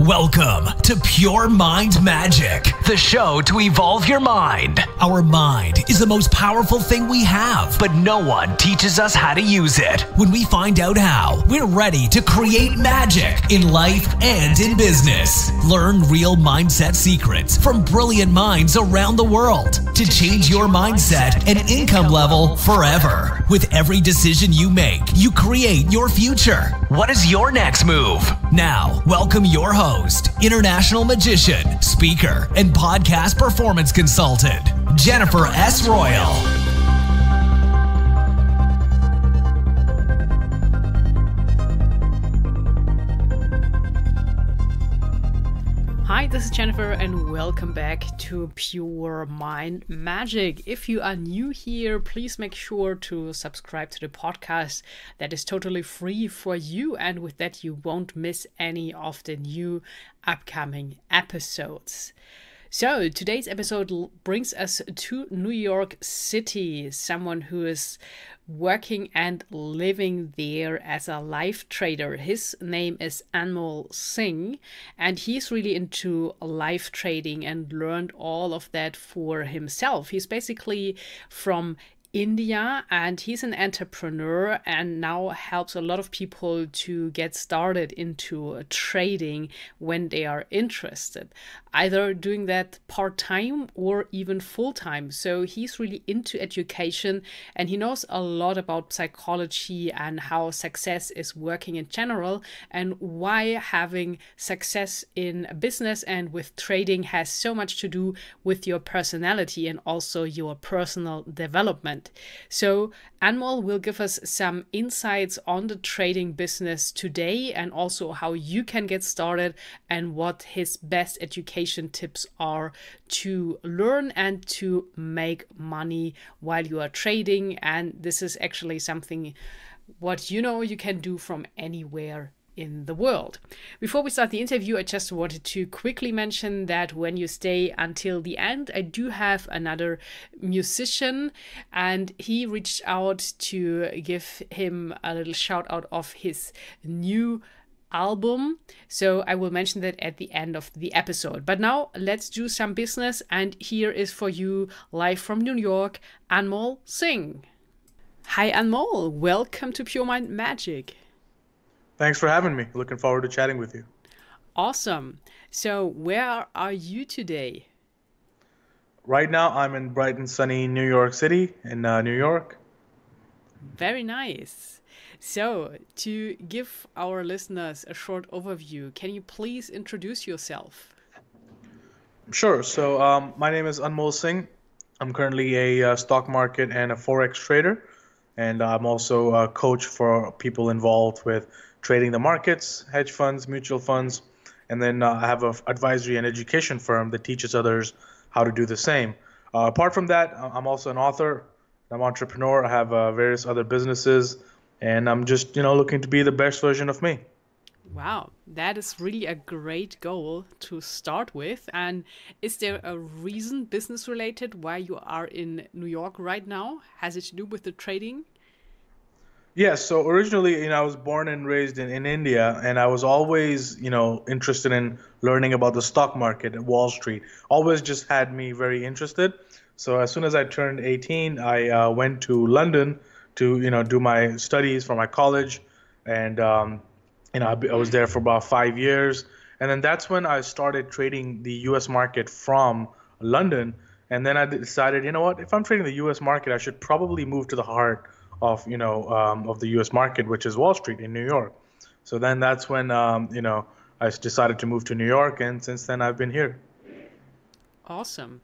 Welcome to Pure Mind Magic, the show to evolve your mind. Our mind is the most powerful thing we have, but no one teaches us how to use it. When we find out how, we're ready to create magic in life and in business. Learn real mindset secrets from brilliant minds around the world to change your mindset and income level forever. With every decision you make, you create your future. What is your next move? Now, welcome your host, international magician, speaker, and podcast performance consultant, Jennifer S. Royal. Hi, this is Jennifer and welcome back to Pure Mind Magic. If you are new here, please make sure to subscribe to the podcast. That is totally free for you, and with that you won't miss any of the new upcoming episodes. So today's episode brings us to New York City, someone who is working and living there as a live trader. His name is Anmol Singh, and he's really into live trading and learned all of that for himself. He's basically from India, and he's an entrepreneur and now helps a lot of people to get started into trading when they are interested, either doing that part-time or even full-time. So he's really into education, and he knows a lot about psychology and how success is working in general, and why having success in business and with trading has so much to do with your personality and also your personal development. So Anmol will give us some insights on the trading business today, and also how you can get started and what his best education tips are to learn and to make money while you are trading. And this is actually something what you can do from anywhere in the world. Before we start the interview, I just wanted to quickly mention that when you stay until the end, I do have another musician, and he reached out to give him a little shout out of his new album. So I will mention that at the end of the episode. But now let's do some business, and here is for you, live from New York, Anmol Singh. Hi Anmol, welcome to Pure Mind Magic. Thanks for having me. Looking forward to chatting with you. Awesome. So where are you today? Right now, I'm in bright and sunny New York City in New York. Very nice. So to give our listeners a short overview, can you please introduce yourself? Sure. So my name is Anmol Singh. I'm currently a stock market and a Forex trader. And I'm also a coach for people involved with trading the markets, hedge funds, mutual funds, and then I have an advisory and education firm that teaches others how to do the same. Apart from that, I'm also an author. I'm an entrepreneur. I have various other businesses, and I'm just looking to be the best version of me. Wow, that is really a great goal to start with. And is there a reason, business related, why you are in New York right now? Has it to do with the trading? Yes, so originally, I was born and raised in India, and I was always, interested in learning about the stock market and Wall Street. Always just had me very interested. So as soon as I turned 18, I went to London to, do my studies for my college, and I was there for about 5 years, and then that's when I started trading the U.S. market from London. And then I decided, if I'm trading the U.S. market, I should probably move to the heart of the U.S. market, which is Wall Street in New York. So then that's when I decided to move to New York, and since then I've been here. Awesome.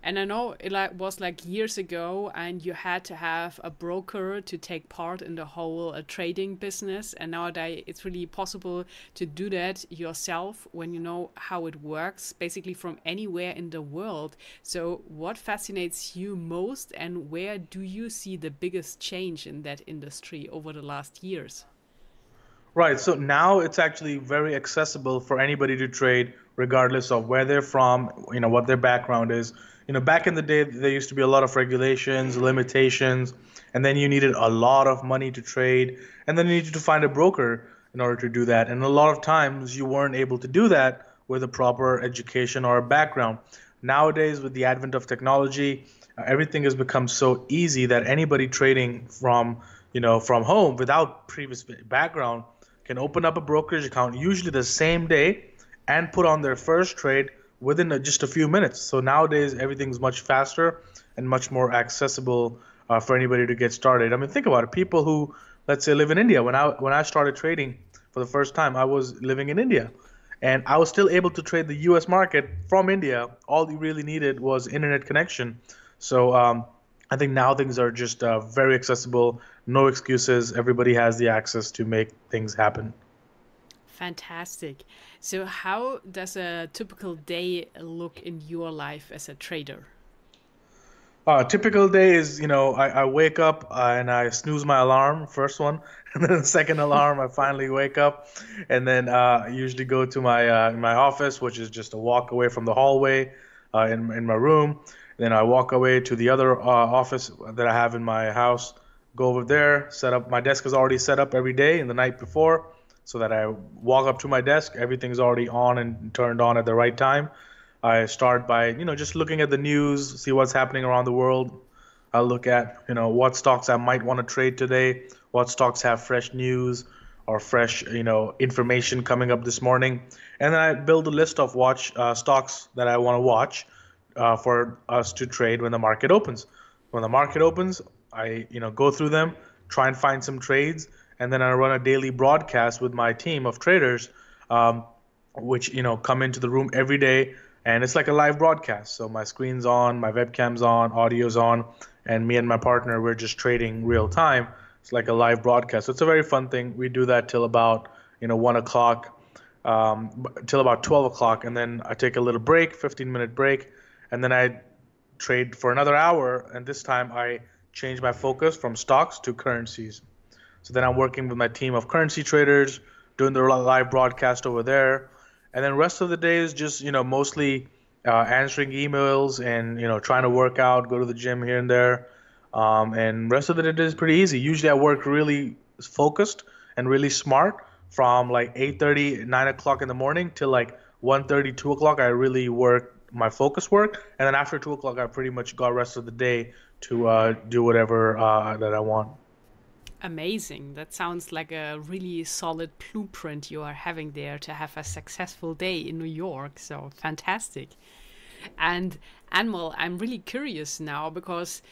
And I know it was like years ago, and you had to have a broker to take part in the whole trading business. And nowadays it's really possible to do that yourself when you know how it works, basically from anywhere in the world. So what fascinates you most, and where do you see the biggest change in that industry over the last years? Right. So now it's actually very accessible for anybody to trade, regardless of where they're from, what their background is. Back in the day, there used to be a lot of regulations, limitations, and then you needed a lot of money to trade, and then you needed to find a broker. in order to do that. And a lot of times you weren't able to do that with a proper education or a background. Nowadays, with the advent of technology, everything has become so easy that anybody trading from home without previous background can open up a brokerage account usually the same day and put on their first trade within just a few minutes. So nowadays everything's much faster and much more accessible for anybody to get started. I mean, think about it. People who, let's say, live in India. When I started trading for the first time, I was living in India, and I was still able to trade the U.S. market from India. All you really needed was internet connection. So I think now things are just very accessible. No excuses. Everybody has the access to make things happen. Fantastic. So how does a typical day look in your life as a trader? Typical day is, I wake up and I snooze my alarm, first one, and then the second alarm, I finally wake up, and then I usually go to my office, which is just a walk away from the hallway in my room. Then I walk away to the other office that I have in my house, go over there, set up. My desk is already set up every day in the night before, so that I walk up to my desk, everything's already on and turned on at the right time. I start by, just looking at the news, see what's happening around the world. I look at, what stocks I might want to trade today, what stocks have fresh news or fresh, information coming up this morning. And then I build a list of stocks that I want to watch for us to trade when the market opens. When the market opens, I, go through them, try and find some trades, and then I run a daily broadcast with my team of traders, which, come into the room every day. And it's like a live broadcast. So my screen's on, my webcam's on, audio's on, and me and my partner, we're just trading real time. It's like a live broadcast. So it's a very fun thing. We do that till about, 1 o'clock, till about 12 o'clock. And then I take a little break, 15-minute break. And then I trade for another hour. And this time I change my focus from stocks to currencies. So then I'm working with my team of currency traders, doing the live broadcast over there. And then rest of the day is just, mostly answering emails and, trying to work out, go to the gym here and there. And rest of the day is pretty easy. Usually I work really focused and really smart from like 8:30, 9 o'clock in the morning till like 1:30, 2 o'clock. I really work my focus work. And then after 2 o'clock, I pretty much got rest of the day to do whatever that I want. Amazing. That sounds like a really solid blueprint you are having there to have a successful day in New York. So fantastic. And Anmol, I'm really curious now because,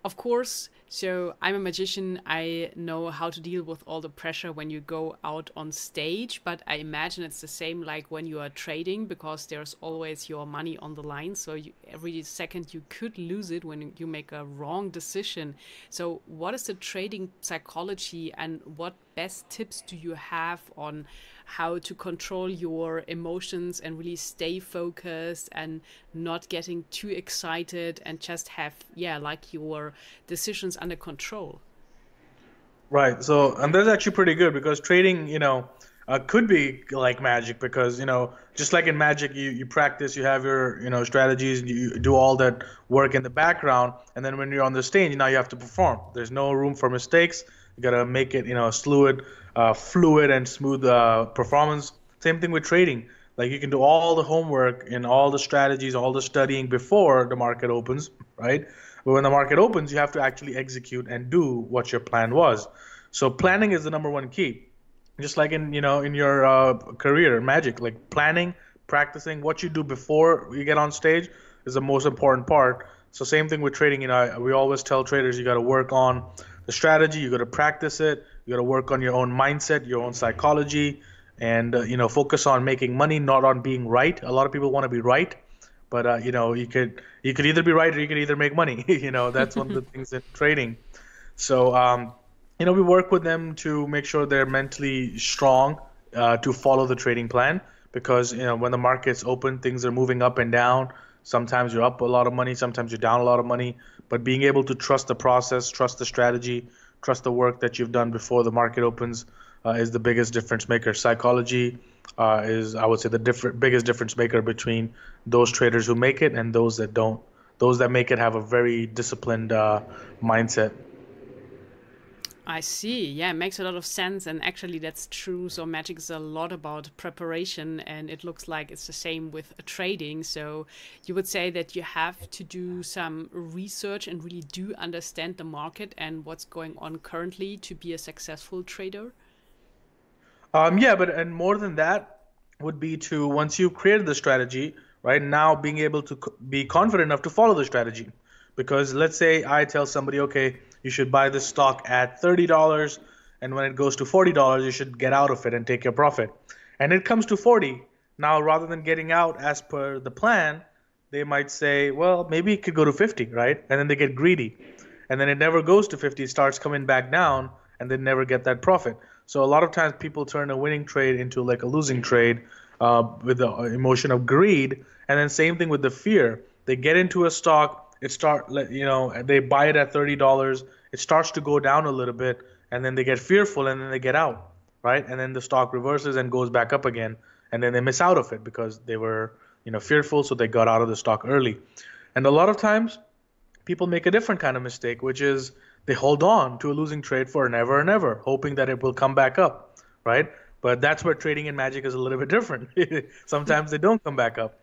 of course, so I'm a magician. I know how to deal with all the pressure when you go out on stage, but I imagine it's the same like when you are trading because there's always your money on the line. So every second you could lose it when you make a wrong decision. So what is the trading psychology and what best tips do you have on how to control your emotions and really stay focused and not getting too excited and just have, like your decisions under control? Right. So, and that's actually pretty good because trading, could be like magic because, just like in magic, you practice, you have your, strategies, you do all that work in the background. And then when you're on the stage, now you have to perform. There's no room for mistakes. You got to make it, fluid and smooth performance. Same thing with trading. Like you can do all the homework and all the strategies, all the studying before the market opens, right? But when the market opens, you have to actually execute and do what your plan was. So planning is the number one key. Just like in your career, magic, like planning, practicing what you do before you get on stage is the most important part. So same thing with trading. We always tell traders you got to work on the strategy, you got to practice it, you got to work on your own mindset, your own psychology, and focus on making money, not on being right. A lot of people want to be right, but you could either be right or you could either make money. That's one of the things in trading. So we work with them to make sure they're mentally strong to follow the trading plan because when the market's open, things are moving up and down. Sometimes you're up a lot of money, sometimes you're down a lot of money, but being able to trust the process, trust the strategy, trust the work that you've done before the market opens is the biggest difference maker. Psychology is, I would say, the biggest difference maker between those traders who make it and those that don't. Those that make it have a very disciplined mindset. I see. Yeah, it makes a lot of sense. And actually, that's true. So, magic is a lot about preparation, and it looks like it's the same with trading. So, you would say that you have to do some research and really do understand the market and what's going on currently to be a successful trader. Yeah, but and more than that would be to once you've created the strategy, right now being able to be confident enough to follow the strategy. Because let's say I tell somebody, okay, you should buy this stock at $30, and when it goes to $40, you should get out of it and take your profit. And it comes to 40. Now, rather than getting out as per the plan, they might say, well, maybe it could go to 50, right? And then they get greedy. And then it never goes to 50, it starts coming back down, and they never get that profit. So a lot of times people turn a winning trade into like a losing trade with the emotion of greed. And then same thing with the fear. They get into a stock, they buy it at $30, it starts to go down a little bit, and then they get fearful, and then they get out, right? And then the stock reverses and goes back up again, and then they miss out of it because they were, fearful, so they got out of the stock early. And a lot of times people make a different kind of mistake, which is they hold on to a losing trade for an ever and ever, hoping that it will come back up, right? But that's where trading in magic is a little bit different. Sometimes they don't come back up,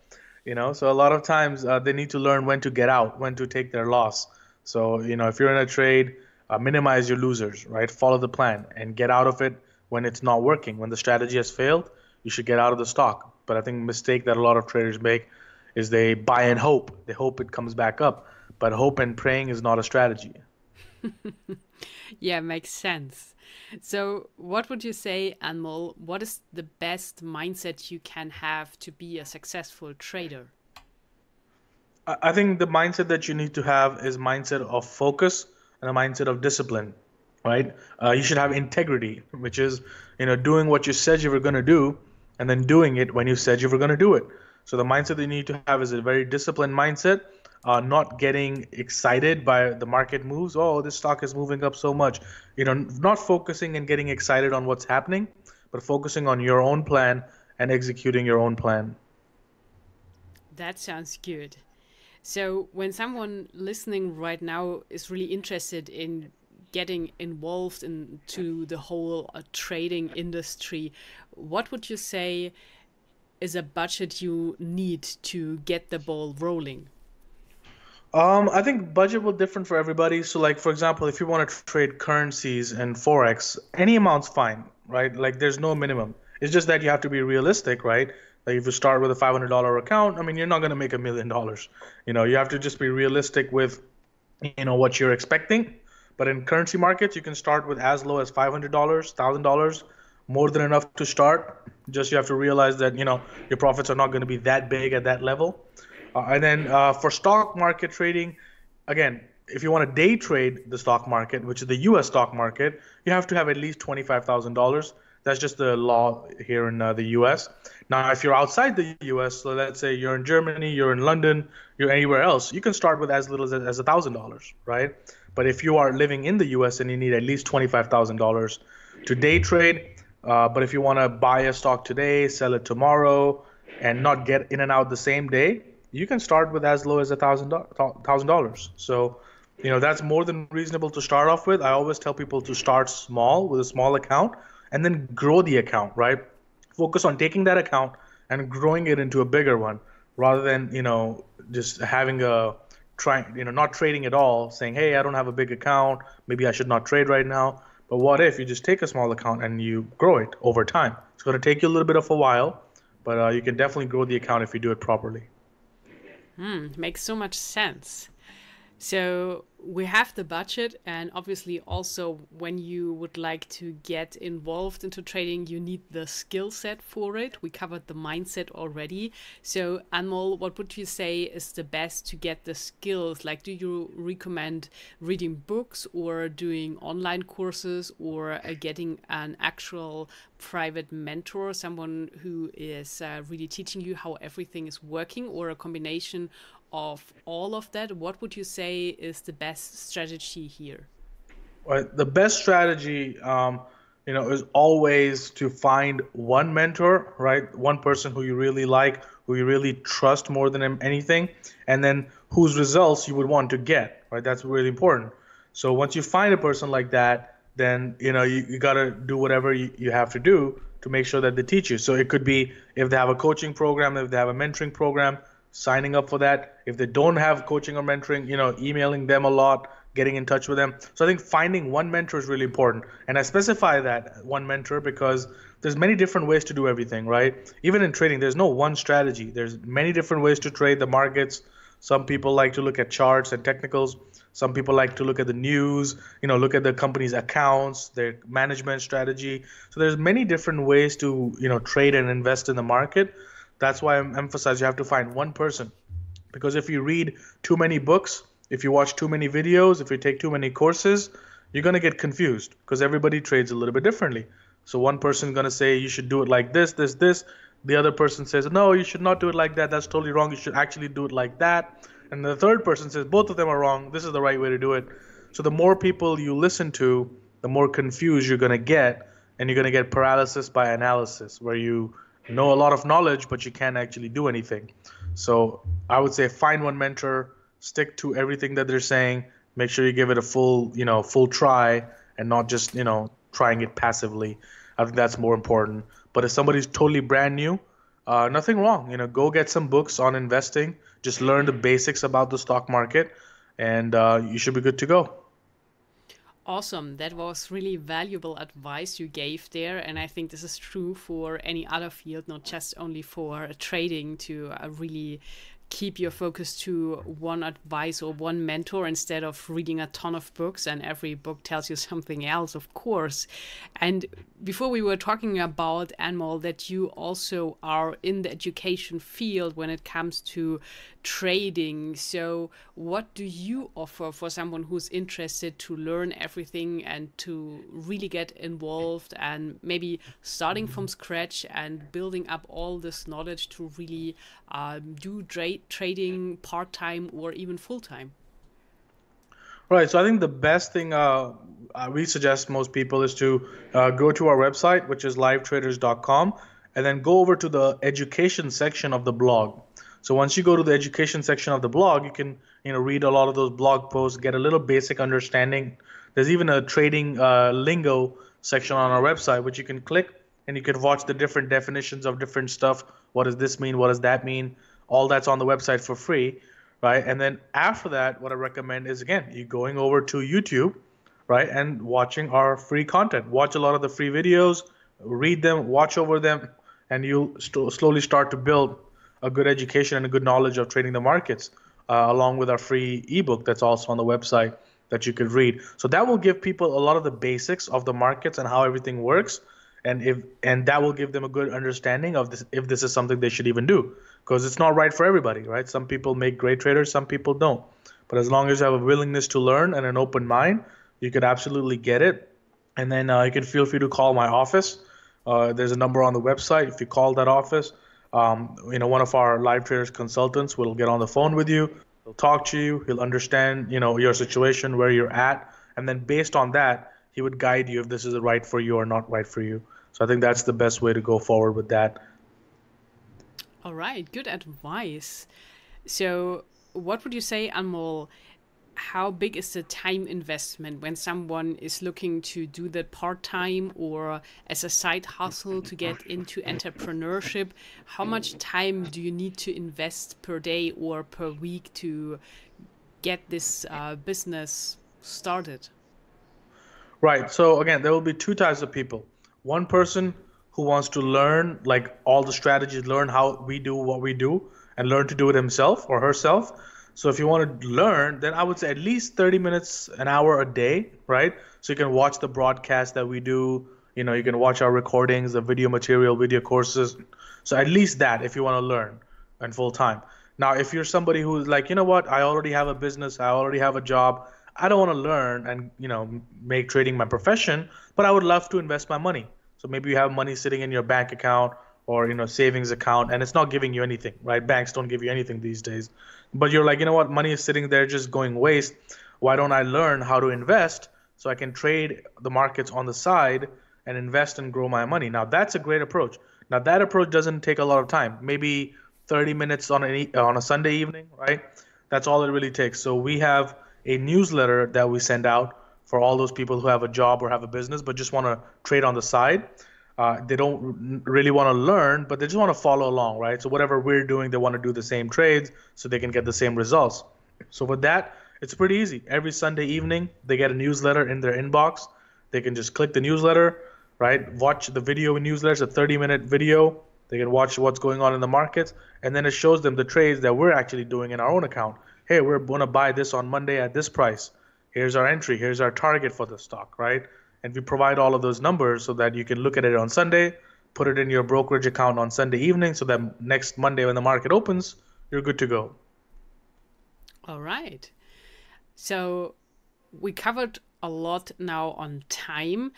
So a lot of times they need to learn when to get out, when to take their loss. So, if you're in a trade, minimize your losers, right? Follow the plan and get out of it when it's not working. When the strategy has failed, you should get out of the stock. But I think the mistake that a lot of traders make is they buy and hope. They hope it comes back up. But hope and praying is not a strategy. Yeah, makes sense. So what would you say, Anmol, what is the best mindset you can have to be a successful trader? I think the mindset that you need to have is mindset of focus and a mindset of discipline, right? You should have integrity, which is, doing what you said you were going to do and then doing it when you said you were going to do it. So the mindset that you need to have is a very disciplined mindset. Not getting excited by the market moves. Oh, this stock is moving up so much. Not focusing and getting excited on what's happening, but focusing on your own plan and executing your own plan. That sounds good. So when someone listening right now is really interested in getting involved into the whole trading industry, what would you say is a budget you need to get the ball rolling? I think budget will differ for everybody. So like, for example, if you want to trade currencies and Forex, any amount's fine, right? Like there's no minimum. It's just that you have to be realistic, right? Like if you start with a $500 account, I mean, you're not going to make $1 million. You have to just be realistic with, what you're expecting. But in currency markets, you can start with as low as $500, $1,000, more than enough to start. Just you have to realize that, your profits are not going to be that big at that level. And then for stock market trading, again, if you want to day trade the stock market, which is the U.S. stock market, you have to have at least $25,000. That's just the law here in the U.S. Now, if you're outside the U.S., so let's say you're in Germany, you're in London, you're anywhere else, you can start with as little as $1,000, right? But if you are living in the U.S., then you need at least $25,000 to day trade. But if you want to buy a stock today, sell it tomorrow, and not get in and out the same day, you can start with as low as $1,000. So, that's more than reasonable to start off with. I always tell people to start small with a small account and then grow the account, right? Focus on taking that account and growing it into a bigger one rather than, just having not trading at all, saying, hey, I don't have a big account. Maybe I should not trade right now. But what if you just take a small account and you grow it over time? It's going to take you a little bit of a while, but you can definitely grow the account if you do it properly. Makes so much sense. So we have the budget, and obviously also when you would like to get involved into trading, you need the skill set for it. We covered the mindset already. So Anmol, what would you say is the best to get the skills? Like, do you recommend reading books or doing online courses or getting an actual private mentor, someone who is really teaching you how everything is working, or a combination of all of that? What would you say is the best strategy here? Right. The best strategy, is always to find one mentor, right? One person who you really like, who you really trust more than anything, and then whose results you would want to get, right? That's really important. So once you find a person like that, then you got to do whatever you have to do to make sure that they teach you. So it could be if they have a coaching program, if they have a mentoring program, signing up for that. If they don't have coaching or mentoring, emailing them a lot, getting in touch with them. So I think finding one mentor is really important. And I specify that one mentor because there's many different ways to do everything, right? Even in trading, there's no one strategy. There's many different ways to trade the markets. Some people like to look at charts and technicals. Some people like to look at the news, look at the company's accounts, their management strategy. So there's many different ways to, trade and invest in the market. That's why I'm emphasizing you have to find one person. Because if you read too many books, if you watch too many videos, if you take too many courses, you're going to get confused because everybody trades a little bit differently. So one person's going to say you should do it like this, this, this. The other person says, no, you should not do it like that. That's totally wrong. You should actually do it like that. And the third person says, both of them are wrong. This is the right way to do it. So the more people you listen to, the more confused you're going to get. And you're going to get paralysis by analysis, where you know a lot of knowledge, but you can't actually do anything. So I would say find one mentor, stick to everything that they're saying. Make sure you give it a full try and not just, trying it passively. I think that's more important. But if somebody's totally brand new, nothing wrong. Go get some books on investing. Just learn the basics about the stock market, and you should be good to go. Awesome. That was really valuable advice you gave there. And I think this is true for any other field, not just only for trading, to really keep your focus to one advice or one mentor instead of reading a ton of books, and every book tells you something else, of course. And before we were talking about, Anmol, that you also are in the education field when it comes to trading. So what do you offer for someone who's interested to learn everything and to really get involved and maybe starting from scratch and building up all this knowledge to really do trading part-time or even full-time? Right. So I think the best thing we suggest most people is to go to our website, which is livetraders.com, and then go over to the education section of the blog. So once you go to the education section of the blog, you can read a lot of those blog posts, get a little basic understanding. There's even a trading lingo section on our website, which you can click and you can watch the different definitions of different stuff. What does this mean? What does that mean? All that's on the website for free, right? And then after that, what I recommend is, again, you going over to YouTube, right, and watching our free content. Watch a lot of the free videos, read them, watch over them, and you'll slowly start to build a good education and a good knowledge of trading the markets, along with our free ebook that's also on the website that you could read. So that will give people a lot of the basics of the markets and how everything works, and that will give them a good understanding of this, if this is something they should even do, because it's not right for everybody, right? Some people make great traders, some people don't. But as long as you have a willingness to learn and an open mind, you could absolutely get it. And then you can feel free to call my office. There's a number on the website. If you call that office, one of our live traders consultants will get on the phone with you. He'll talk to you. He'll understand, your situation, where you're at. And then based on that, he would guide you if this is right for you or not right for you. So I think that's the best way to go forward with that. All right, good advice. So what would you say, Anmol, how big is the time investment when someone is looking to do that part-time or as a side hustle to get into entrepreneurship? How much time do you need to invest per day or per week to get this business started? Right. So again, there will be two types of people. One person who wants to learn like all the strategies, learn how we do what we do, and learn to do it himself or herself. So if you want to learn, then I would say at least 30 minutes, an hour a day, right? So you can watch the broadcast that we do. You can watch our recordings, the video material, video courses. So at least that, if you want to learn and full time. Now, if you're somebody who's like, what, I already have a business, I already have a job, I don't want to learn and, make trading my profession, but I would love to invest my money. So maybe you have money sitting in your bank account or, savings account, and it's not giving you anything, right? Banks don't give you anything these days. But you're like, what, money is sitting there just going waste. Why don't I learn how to invest so I can trade the markets on the side and invest and grow my money? Now, that's a great approach. Now, that approach doesn't take a lot of time, maybe 30 minutes on a Sunday evening, right? That's all it really takes. So we have a newsletter that we send out for all those people who have a job or have a business but just want to trade on the side. They don't really want to learn, but they just want to follow along, right? So whatever we're doing, they want to do the same trades so they can get the same results. So with that, it's pretty easy. Every Sunday evening, they get a newsletter in their inbox. They can just click the newsletter, right? Watch the video newsletter, it's a 30-minute video. They can watch what's going on in the markets, and then it shows them the trades that we're actually doing in our own account. Hey, we're going to buy this on Monday at this price. Here's our entry. Here's our target for the stock, right? And we provide all of those numbers so that you can look at it on Sunday, put it in your brokerage account on Sunday evening, so that next Monday when the market opens, you're good to go. All right. So we covered a lot now on time.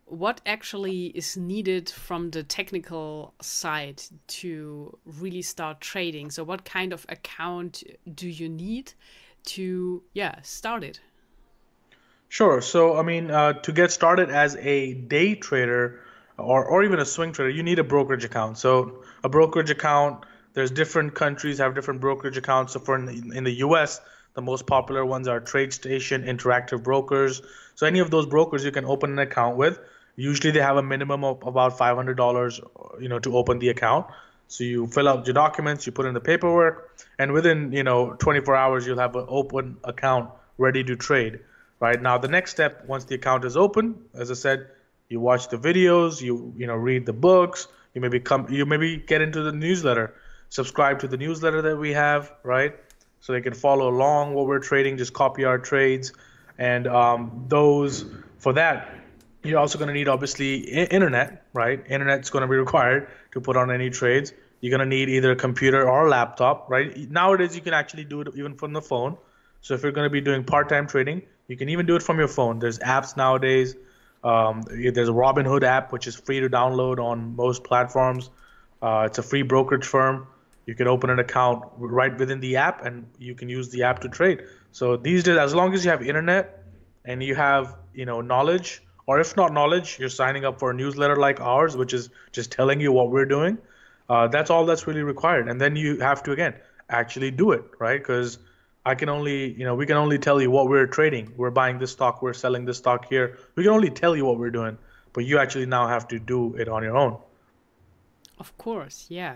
What actually is needed from the technical side to really start trading? So what kind of account do you need to, start it? Sure. So, I mean, to get started as a day trader or even a swing trader, you need a brokerage account. So a brokerage account, there's different countries have different brokerage accounts. So for in the US, the most popular ones are TradeStation, Interactive Brokers. So any of those brokers you can open an account with. Usually they have a minimum of about $500, to open the account. So you fill out your documents, you put in the paperwork, and within, 24 hours, you'll have an open account ready to trade. Right now, the next step, once the account is open, as I said, you watch the videos, you read the books, you maybe get into the newsletter, subscribe to the newsletter that we have, right? So they can follow along what we're trading, just copy our trades, and for that, you're also going to need obviously internet, right? Internet's going to be required to put on any trades. You're going to need either a computer or a laptop, right? Nowadays, you can actually do it even from the phone. So if you're going to be doing part-time trading, you can even do it from your phone. There's apps nowadays. There's a Robinhood app, which is free to download on most platforms. It's a free brokerage firm. You can open an account right within the app, and you can use the app to trade. So these days, as long as you have internet and you have knowledge, or if not knowledge, you're signing up for a newsletter like ours, which is just telling you what we're doing. That's all that's really required. And then you have to, again, actually do it, right? Because we can only tell you what we're trading. We're buying this stock, we're selling this stock here. We can only tell you what we're doing, but you actually now have to do it on your own. Of course, yeah.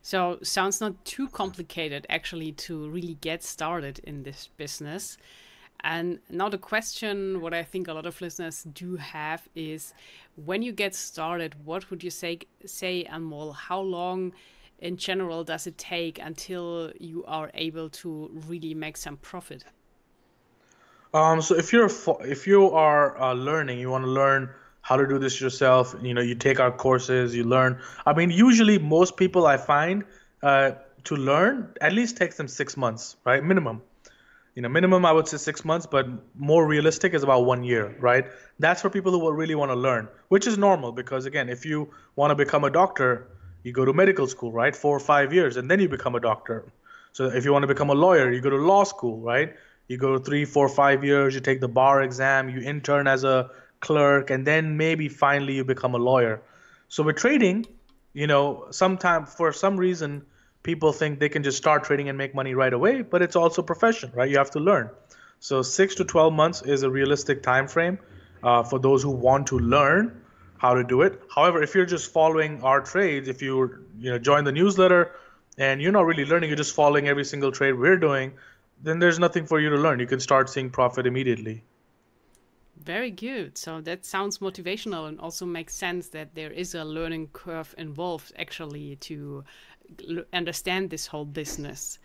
So sounds not too complicated actually to really get started in this business. And now the question, what I think a lot of listeners do have is, when you get started, what would you say, Anmol, how long in general does it take until you are able to really make some profit? So if you are learning, you want to learn how to do this yourself, you take our courses, you learn. I mean, usually most people I find to learn at least takes them 6 months, right? Minimum. Minimum, I would say 6 months, but more realistic is about 1 year, right? That's for people who really want to learn, which is normal because, again, if you want to become a doctor, you go to medical school, right? 4 or 5 years, and then you become a doctor. So if you want to become a lawyer, you go to law school, right? You go 3, 4, 5 years, you take the bar exam, you intern as a clerk, and then maybe finally you become a lawyer. So with trading, sometimes for some reason, people think they can just start trading and make money right away, but it's also a profession, right? You have to learn. So 6 to 12 months is a realistic time frame for those who want to learn how to do it. However, if you're just following our trades, if you join the newsletter and you're not really learning, you're just following every single trade we're doing, then there's nothing for you to learn. You can start seeing profit immediately. Very good. So that sounds motivational and also makes sense that there is a learning curve involved actually to understand this whole business.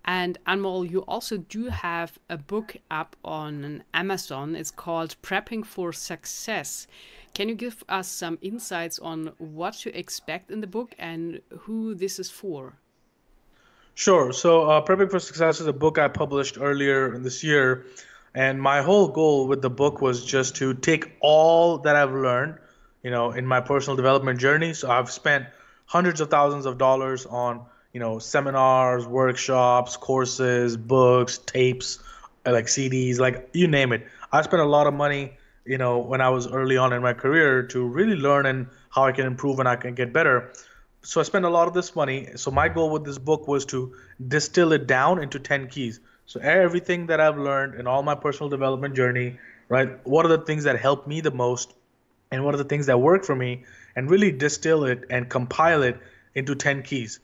And Anmol, you also do have a book up on Amazon. It's called Prepping for Success. Can you give us some insights on what to expect in the book and who this is for? Sure. So Prepping for Success is a book I published earlier this year. And my whole goal with the book was just to take all that I've learned, in my personal development journey. So I've spent hundreds of thousands of dollars on, seminars, workshops, courses, books, tapes, like CDs, like you name it. I spent a lot of money, when I was early on in my career to really learn and how I can improve and I can get better. So I spent a lot of this money. So my goal with this book was to distill it down into 10 keys. So everything that I've learned in all my personal development journey, right? What are the things that help me the most, and what are the things that work for me, and really distill it and compile it into 10 keys.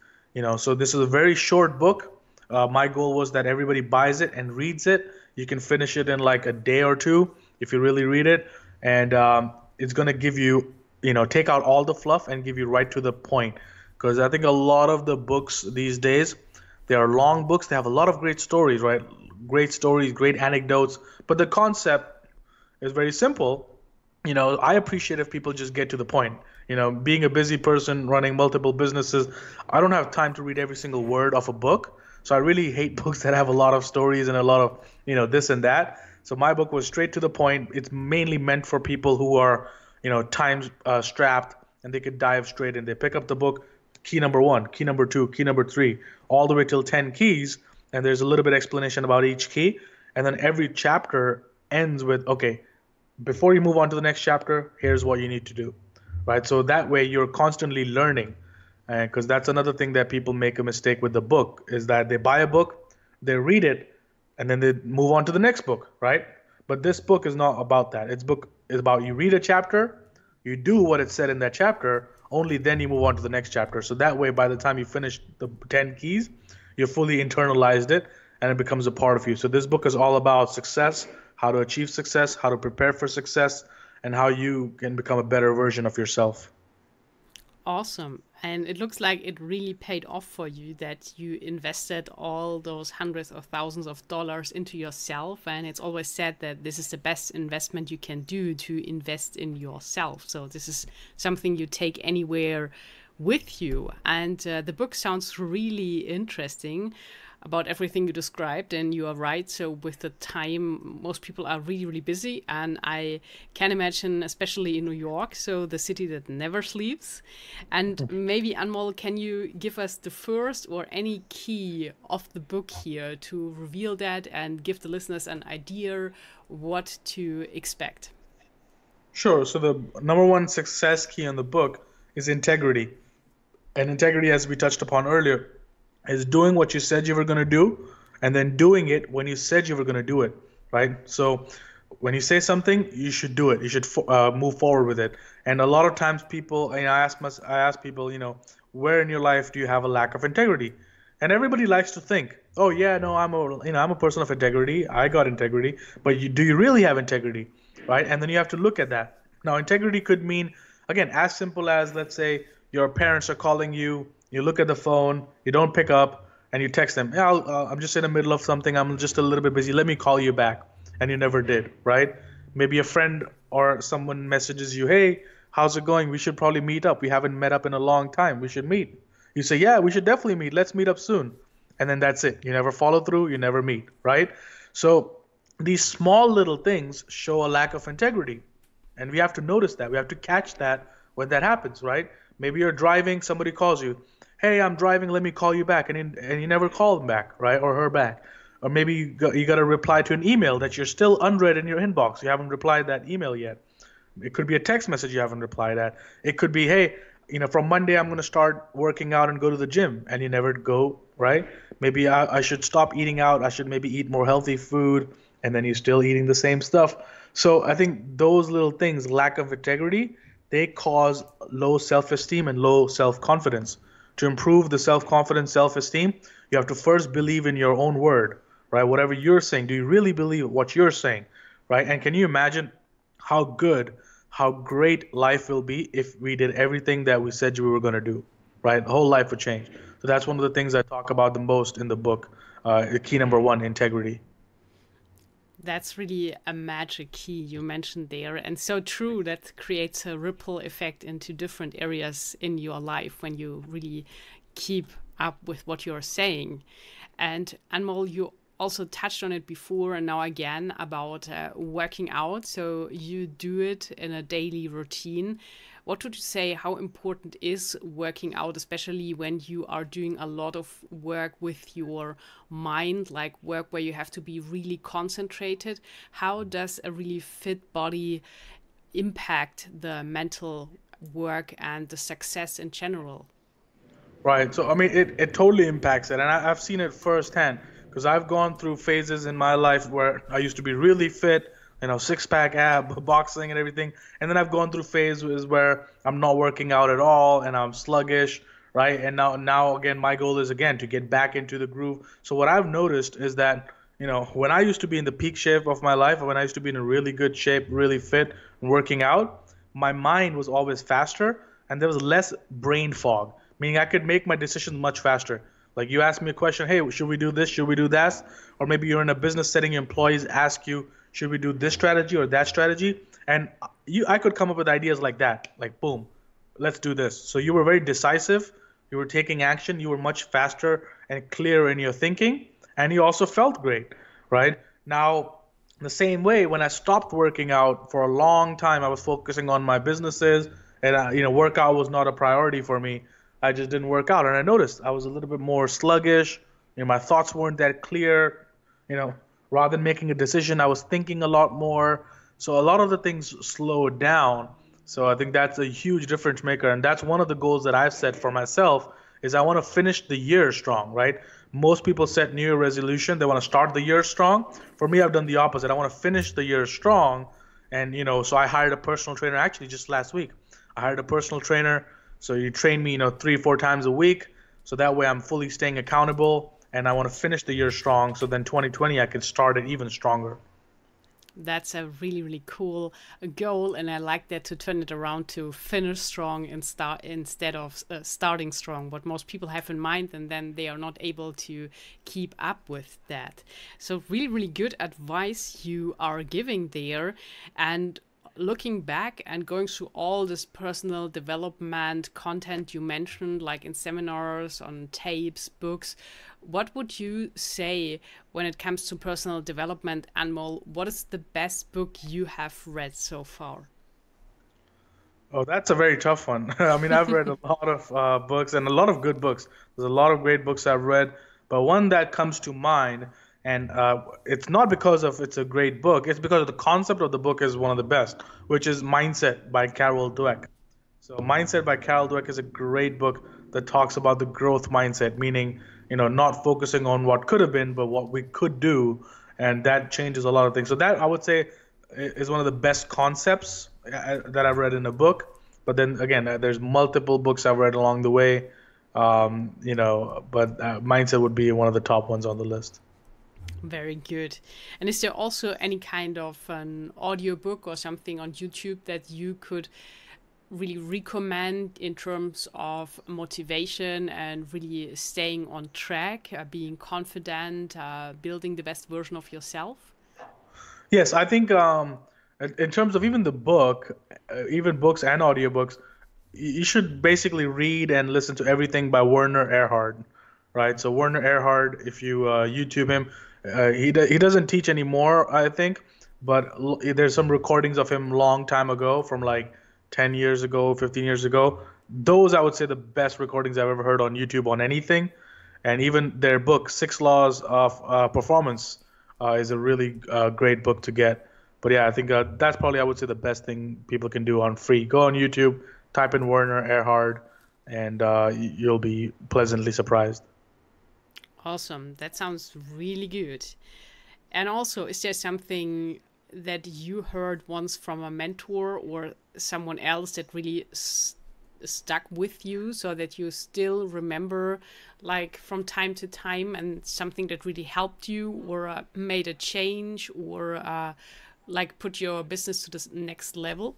So this is a very short book. My goal was that everybody buys it and reads it. You can finish it in like a day or two if you really read it, and it's going to give you, take out all the fluff and give you right to the point. Because I think a lot of the books these days, they are long books. They have a lot of great stories, right? Great stories, great anecdotes, but the concept is very simple. I appreciate if people just get to the point. Being a busy person running multiple businesses, I don't have time to read every single word of a book. So I really hate books that have a lot of stories and a lot of, this and that. So my book was straight to the point. It's mainly meant for people who are, time strapped, and they could dive straight in. They pick up the book, key number 1, key number 2, key number 3, all the way till 10 keys. And there's a little bit of explanation about each key. And then every chapter ends with, okay, before you move on to the next chapter, here's what you need to do, right? So that way you're constantly learning, because that's another thing that people make a mistake with the book, is that they buy a book, they read it, and then they move on to the next book, right? But this book is not about that. Its book is about, you read a chapter, you do what it said in that chapter, only then you move on to the next chapter. So that way, by the time you finish the 10 keys, you've fully internalized it and it becomes a part of you. So this book is all about success, how to achieve success, how to prepare for success, and how you can become a better version of yourself. Awesome. And it looks like it really paid off for you, that you invested all those hundreds of thousands of dollars into yourself. And it's always said that this is the best investment you can do, to invest in yourself. So this is something you take anywhere with you. And the book sounds really interesting about everything you described, and you are right. So with the time, most people are really, really busy, and I can imagine, especially in New York, so the city that never sleeps. And maybe, Anmol, can you give us the first or any key of the book here to reveal that and give the listeners an idea what to expect? Sure. So the number one success key in the book is integrity. And integrity, as we touched upon earlier, is doing what you said you were going to do, and then doing it when you said you were going to do it, right? So when you say something, you should do it. You should move forward with it. And a lot of times people, I ask people, where in your life do you have a lack of integrity? And everybody likes to think, oh yeah, no, I'm a person of integrity. I got integrity. But do you really have integrity, right? And then you have to look at that. Now, integrity could mean, again, as simple as, let's say your parents are calling you. You look at the phone, you don't pick up, and you text them, yeah, I'm just in the middle of something, I'm just a little bit busy, let me call you back. And you never did, right? Maybe a friend or someone messages you, hey, how's it going? We should probably meet up. We haven't met up in a long time. We should meet. You say, yeah, we should definitely meet. Let's meet up soon. And then that's it. You never follow through. You never meet, right? So these small little things show a lack of integrity. And we have to notice that. We have to catch that when that happens, right? Maybe you're driving, somebody calls you, hey, I'm driving, let me call you back. And you never call them back, right? Or her back. Or maybe you got to reply to an email that you're still unread in your inbox. You haven't replied that email yet. It could be a text message you haven't replied at. It could be, hey, from Monday I'm going to start working out and go to the gym. And you never go, right? Maybe I should stop eating out. I should maybe eat more healthy food. And then you're still eating the same stuff. So I think those little things, lack of integrity, they cause low self-esteem and low self-confidence. To improve the self-confidence, self-esteem, you have to first believe in your own word, right? Whatever you're saying, do you really believe what you're saying, right? And can you imagine how great life will be if we did everything that we said we were going to do, right? The whole life would change. So that's one of the things I talk about the most in the book. Key number 1, integrity. That's really a magic key you mentioned there. And so true, that creates a ripple effect into different areas in your life when you really keep up with what you're saying. And Anmol, you also touched on it before and now again about working out. So you do it in a daily routine. What would you say, how important is working out, especially when you are doing a lot of work with your mind, like work where you have to be really concentrated? How does a really fit body impact the mental work and the success in general? Right. So, I mean, it totally impacts it. And I've seen it firsthand because I've gone through phases in my life where I used to be really fit, six-pack ab, boxing and everything. And then I've gone through phases where I'm not working out at all and I'm sluggish, right? And now again, my goal is again to get back into the groove. So what I've noticed is that, when I used to be in the peak shape of my life, when I used to be in a really good shape, really fit, and working out, my mind was always faster and there was less brain fog, meaning I could make my decisions much faster. Like you ask me a question, hey, should we do this? Should we do that? Or maybe you're in a business setting, your employees ask you, should we do this strategy or that strategy? And I could come up with ideas like that, like boom, let's do this. So you were very decisive, you were taking action, you were much faster and clearer in your thinking, and you also felt great, right? Now, the same way, when I stopped working out for a long time, I was focusing on my businesses, and workout was not a priority for me. I just didn't work out, and I noticed I was a little bit more sluggish. My thoughts weren't that clear. Rather than making a decision, I was thinking a lot more. So a lot of the things slowed down. So I think that's a huge difference maker, and that's one of the goals that I've set for myself. Is I want to finish the year strong, right? Most people set New Year resolution. They want to start the year strong. For me, I've done the opposite. I want to finish the year strong, and so I hired a personal trainer actually just last week. I hired a personal trainer. So you train me, 3-4 times a week. So that way I'm fully staying accountable, and I want to finish the year strong. So then 2020, I can start it even stronger. That's a really, really cool goal. And I like that, to turn it around to finish strong and instead of starting strong, what most people have in mind, and then they are not able to keep up with that. So really, really good advice you are giving there. And looking back and going through all this personal development content you mentioned, like in seminars, on tapes, books, what would you say when it comes to personal development, Anmol? What is the best book you have read so far? Oh, that's a very tough one. I mean, I've read a lot of books, and a lot of good books. There's a lot of great books I've read, but one that comes to mind, and it's not because of it's a great book. It's because of the concept of the book is one of the best, which is Mindset by Carol Dweck. So Mindset by Carol Dweck is a great book that talks about the growth mindset, meaning, not focusing on what could have been, but what we could do. And that changes a lot of things. So that, I would say, is one of the best concepts that I've read in a book. But then again, there's multiple books I've read along the way, but Mindset would be one of the top ones on the list. Very good. And is there also any kind of an audiobook or something on YouTube that you could really recommend in terms of motivation and really staying on track, being confident, building the best version of yourself? Yes, I think in terms of even the book, even books and audiobooks, you should basically read and listen to everything by Werner Erhard, right? So Werner Erhard, if you YouTube him, he doesn't teach anymore, I think, but there's some recordings of him long time ago, from like 10 years ago, 15 years ago. Those, I would say, the best recordings I've ever heard on YouTube on anything. And even their book, 6 Laws of Performance, is a really great book to get. But yeah, I think that's probably, I would say, the best thing people can do on free. Go on YouTube, type in Werner Erhard, and you'll be pleasantly surprised. Awesome. That sounds really good. And also, is there something that you heard once from a mentor or someone else that really stuck with you, so that you still remember, like, from time to time, and something that really helped you or made a change or like put your business to the next level?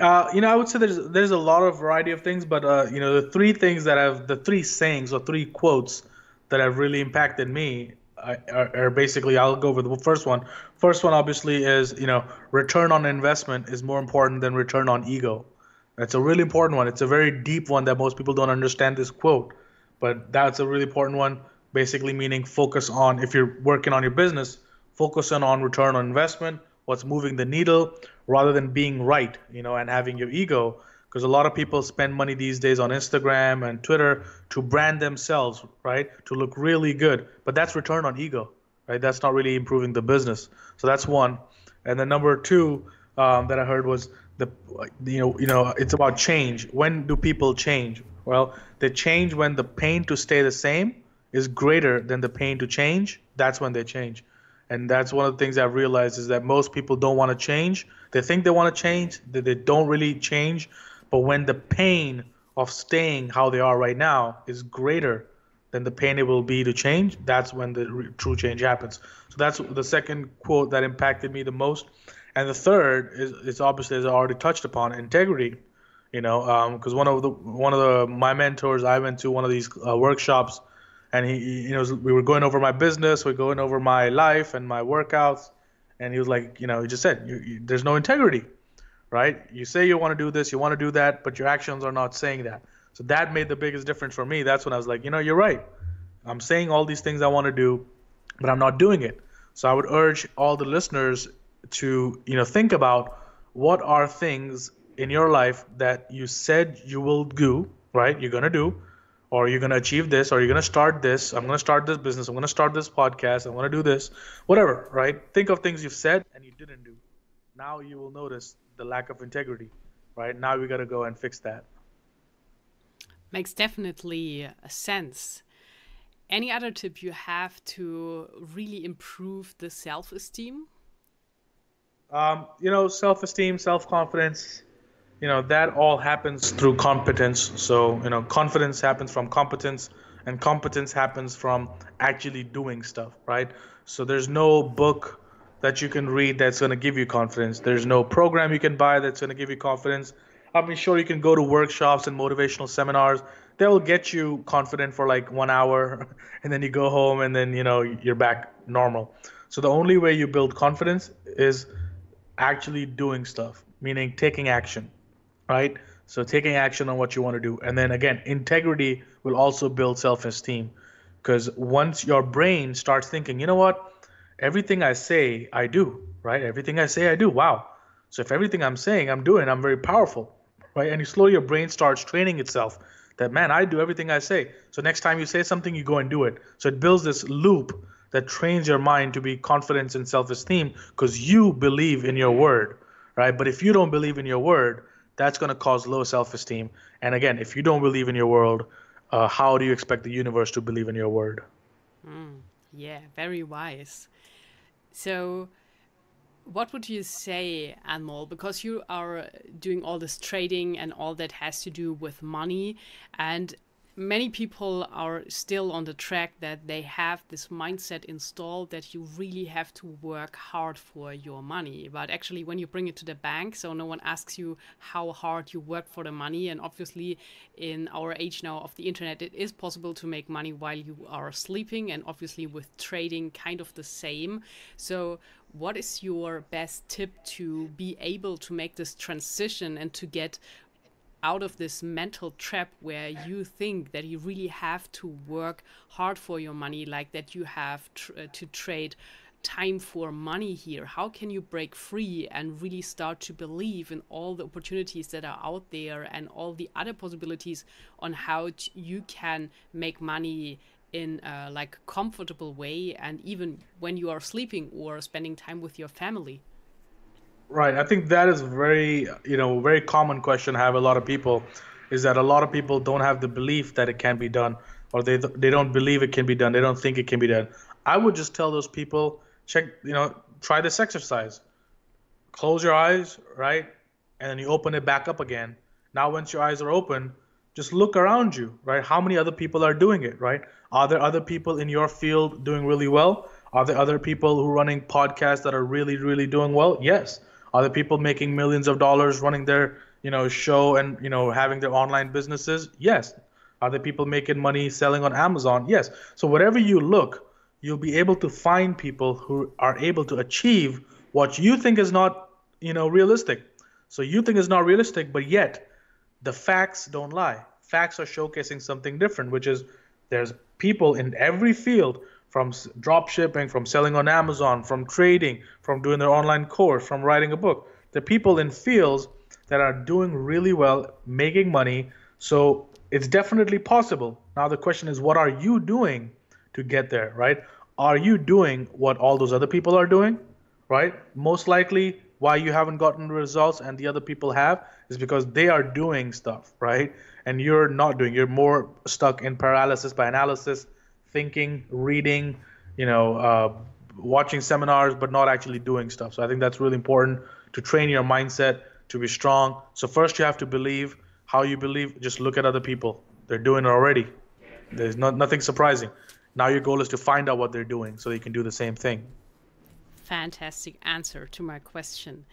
I would say there's a lot of variety of things, but the three sayings or 3 quotes that have really impacted me are basically, I'll go with the first one. First one obviously is, return on investment is more important than return on ego. That's a really important one. It's a very deep one that most people don't understand this quote, but that's a really important one. Basically meaning focus on, if you're working on your business, focus on return on investment, what's moving the needle, rather than being right, and having your ego. Because a lot of people spend money these days on Instagram and Twitter to brand themselves, right? To look really good. But that's return on ego, right? That's not really improving the business. So that's one. And then number 2 that I heard was it's about change. When do people change? Well, they change when the pain to stay the same is greater than the pain to change. That's when they change. And that's one of the things I've realized is that most people don't want to change. They think they want to change, that they don't really change. But when the pain of staying how they are right now is greater than the pain it will be to change, that's when the true change happens. So that's the second quote that impacted me the most. And the third is obviously, as I already touched upon, integrity. Because one of the my mentors, I went to one of these workshops, and we were going over my business, we're going over my life and my workouts, and he was like, he just said, there's no integrity, right? You say you want to do this, you want to do that, but your actions are not saying that. So that made the biggest difference for me. That's when I was like, you're right. I'm saying all these things I want to do, but I'm not doing it. So I would urge all the listeners to, think about what are things in your life that you said you will do, right? You're going to do, or you're going to achieve this, or you're going to start this. I'm going to start this business. I'm going to start this podcast. I want to do this, whatever, right? Think of things you've said and you didn't do. Now you will notice the lack of integrity, right? Now we got to go and fix that. Makes definitely a sense. Any other tip you have to really improve the self-esteem? Self-esteem, self-confidence, that all happens through competence. So, confidence happens from competence, and competence happens from actually doing stuff, right? So there's no book that you can read that's going to give you confidence. There's no program you can buy that's going to give you confidence. I mean, sure, you can go to workshops and motivational seminars. They will get you confident for like 1 hour, and then you go home, and then, you're back normal. So the only way you build confidence is actually doing stuff, meaning taking action, right? So taking action on what you want to do. And then again, integrity will also build self-esteem, because once your brain starts thinking, you know what, everything I say, I do, right? Everything I say, I do. Wow. So if everything I'm saying, I'm doing, I'm very powerful, right? And slowly your brain starts training itself that, man, I do everything I say. So next time you say something, you go and do it. So it builds this loop that trains your mind to be confident and self-esteem, because you believe in your word, right? But if you don't believe in your word, that's going to cause low self-esteem. And again, if you don't believe in your word, how do you expect the universe to believe in your word? Yeah, very wise. So what would you say, Anmol, because you are doing all this trading and all that has to do with money, and many people are still on the track that they have this mindset installed that you really have to work hard for your money. But actually, when you bring it to the bank, so no one asks you how hard you work for the money. And obviously, in our age now of the internet, it is possible to make money while you are sleeping. And obviously, with trading, kind of the same. So what is your best tip to be able to make this transition and to get out of this mental trap where you think that you really have to work hard for your money, like that you have to trade time for money here? How can you break free and really start to believe in all the opportunities that are out there and all the other possibilities on how you can make money in a comfortable way, and even when you are sleeping or spending time with your family? Right. I think that is very common question I have a lot of people, is that a lot of people don't have the belief that it can be done, or they don't believe it can be done. They don't think it can be done. I would just tell those people, try this exercise. Close your eyes, right? And then you open it back up again. Now, once your eyes are open, just look around you, right? How many other people are doing it, right? Are there other people in your field doing really well? Are there other people who are running podcasts that are really, really doing well? Yes. Are there people making millions of dollars running their, show and, having their online businesses? Yes. Are there people making money selling on Amazon? Yes. So wherever you look, you'll be able to find people who are able to achieve what you think is not, realistic. So you think it's not realistic, but yet the facts don't lie. Facts are showcasing something different, which is there's people in every field, from drop shipping, from selling on Amazon, from trading, from doing their online course, from writing a book. There are people in fields that are doing really well, making money. So it's definitely possible. Now the question is, what are you doing to get there, right? Are you doing what all those other people are doing, right? Most likely why you haven't gotten the results and the other people have is because they are doing stuff, right? And you're not doing. You're more stuck in paralysis by analysis, thinking, reading, watching seminars but not actually doing stuff. So I think that's really important to train your mindset to be strong. So first you have to believe. How you believe, just look at other people. They're doing it already. There's nothing surprising. Now your goal is to find out what they're doing so you can do the same thing. Fantastic answer to my question.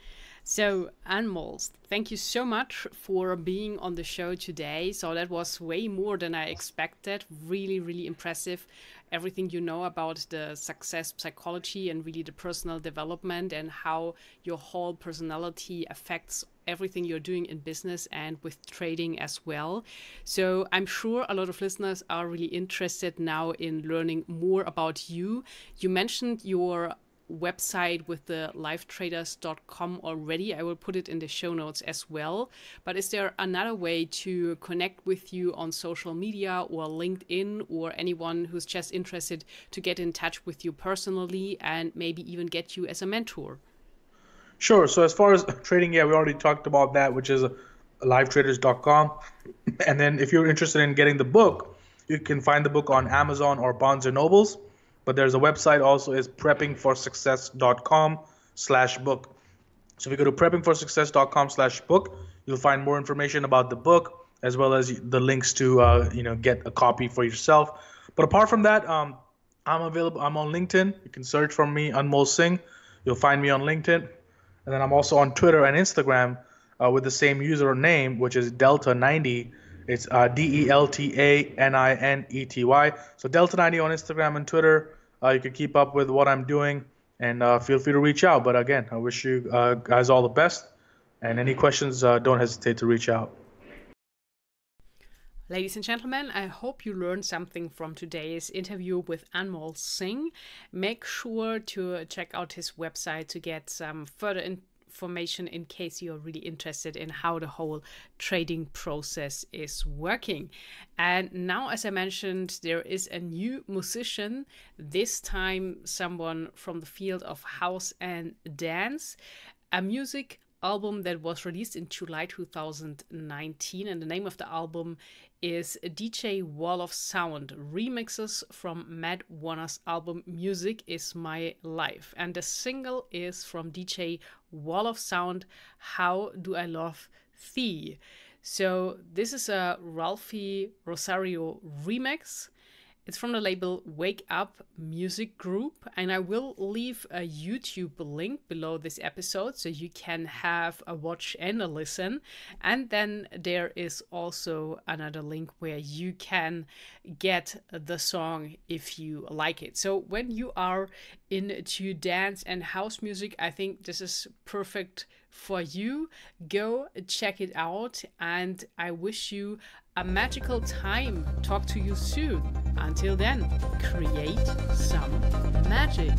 So, Anmol, thank you so much for being on the show today. So that was way more than I expected. Really, really impressive. Everything you know about the success psychology and really the personal development and how your whole personality affects everything you're doing in business and with trading as well. So I'm sure a lot of listeners are really interested now in learning more about you. You mentioned your website with the livetraders.com already. I will put it in the show notes as well. But is there another way to connect with you on social media or LinkedIn, or anyone who's just interested to get in touch with you personally and maybe even get you as a mentor? Sure. So as far as trading, we already talked about that, which is livetraders.com. And then if you're interested in getting the book, you can find the book on Amazon or Barnes & Nobles. But there's a website also, is preppingforsuccess.com/book. So if you go to preppingforsuccess.com/book, you'll find more information about the book, as well as the links to get a copy for yourself. But apart from that, I'm available. I'm on LinkedIn. You can search for me, Anmol Singh. You'll find me on LinkedIn. And then I'm also on Twitter and Instagram with the same username, which is Delta90. It's DELTANINETY. So Delta90 on Instagram and Twitter. You can keep up with what I'm doing, and feel free to reach out. But again, I wish you guys all the best. And any questions, don't hesitate to reach out. Ladies and gentlemen, I hope you learned something from today's interview with Anmol Singh. Make sure to check out his website to get some further information in case you're really interested in how the whole trading process is working. And now, as I mentioned, there is a new musician, this time someone from the field of house and dance, a music album that was released in July 2019, and the name of the album is DJ Wall of Sound, remixes from Matt Warner's album Music Is My Life, and the single is from DJ Wall of Sound, How Do I Love Thee. So this is a Ralphie Rosario remix. It's from the label Wake Up Music Group, and I will leave a YouTube link below this episode so you can have a watch and a listen. And then there is also another link where you can get the song if you like it. So when you are into dance and house music, I think this is perfect for you. Go check it out, and I wish you a magical time. Talk to you soon. Until then, create some magic.